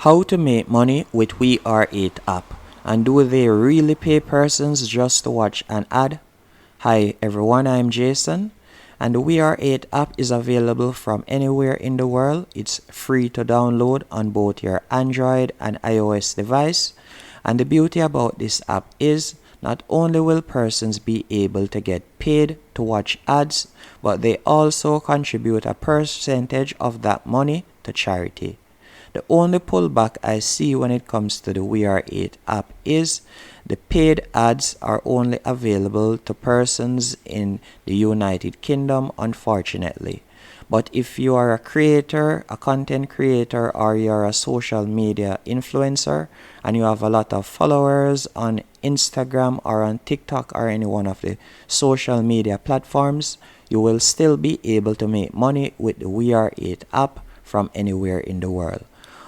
How to make money with WEARE8 app, and do they really pay persons just to watch an ad? Hi everyone, I'm Jason, and the WEARE8 app is available from anywhere in the world. It's free to download on both your Android and iOS device, and the beauty about this app is not only will persons be able to get paid to watch ads, but they also contribute a percentage of that money to charity. The only pullback I see when it comes to the WEARE8 app is the paid ads are only available to persons in the United Kingdom, unfortunately. But if you are a creator, a content creator, or you're a social media influencer and you have a lot of followers on Instagram or on TikTok or any one of the social media platforms, you will still be able to make money with the WEARE8 app from anywhere in the world.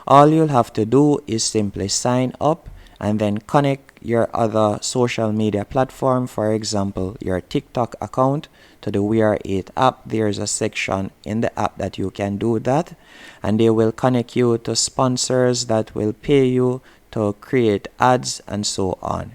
All you'll have to do is simply sign up and then connect your other social media platform, for example, your TikTok account, to the WEARE8 app. There's a section in the app that you can do that, and they will connect you to sponsors that will pay you to create ads and so on.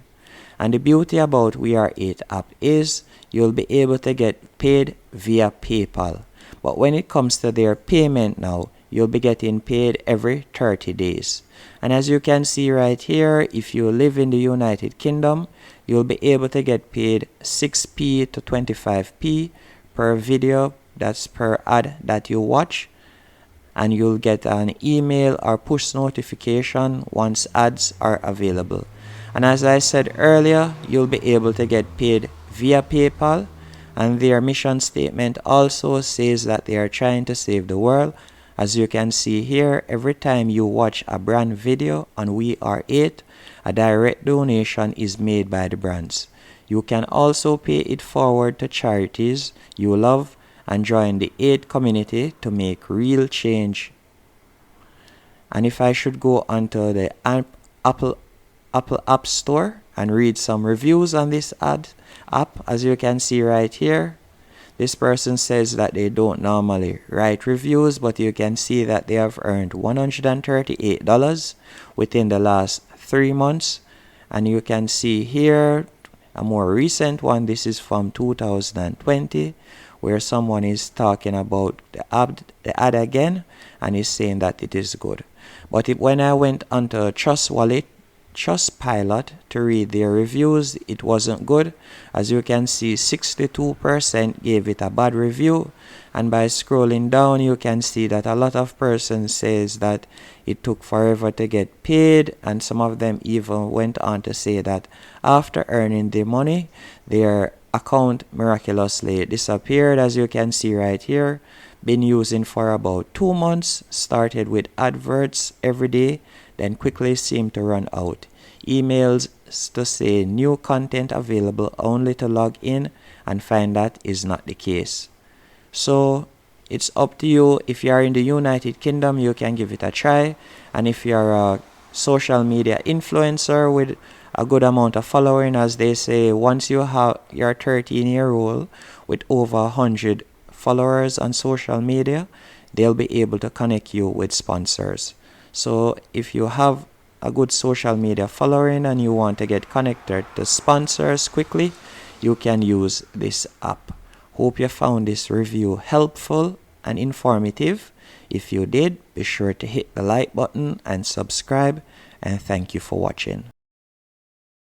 And the beauty about WEARE8 app is you'll be able to get paid via PayPal. But when it comes to their payment now, you'll be getting paid every 30 days. And as you can see right here, if you live in the United Kingdom, you'll be able to get paid 6p to 25p per video, that's per ad that you watch. And you'll get an email or push notification once ads are available. And as I said earlier, you'll be able to get paid via PayPal. And their mission statement also says that they are trying to save the world. As you can see here, every time you watch a brand video on WEARE8, a direct donation is made by the brands. You can also pay it forward to charities you love and join the 8 community to make real change. And if I should go onto the Apple App Store and read some reviews on this app, as you can see right here, this person says that they don't normally write reviews, but you can see that they have earned $138 within the last 3 months. And you can see here a more recent one. This is from 2020, where someone is talking about the ad again and is saying that it is good. But when I went onto Trustpilot to read their reviews, it wasn't good. As you can see, 62% gave it a bad review, and by scrolling down you can see that a lot of persons says that it took forever to get paid, and some of them even went on to say that after earning the money, their account miraculously disappeared. As you can see right here, been using for about 2 months, started with adverts every day, then quickly seemed to run out. Emails to say new content available, only to log in and find that is not the case. So it's up to you. If you are in the United Kingdom, you can give it a try, and if you are a social media influencer with a good amount of following, as they say, once you have your 13-year-old with over 100 followers on social media, they'll be able to connect you with sponsors. So if you have a good social media following and you want to get connected to sponsors quickly, you can use this app. Hope you found this review helpful and informative. If you did, be sure to hit the like button and subscribe, and thank you for watching.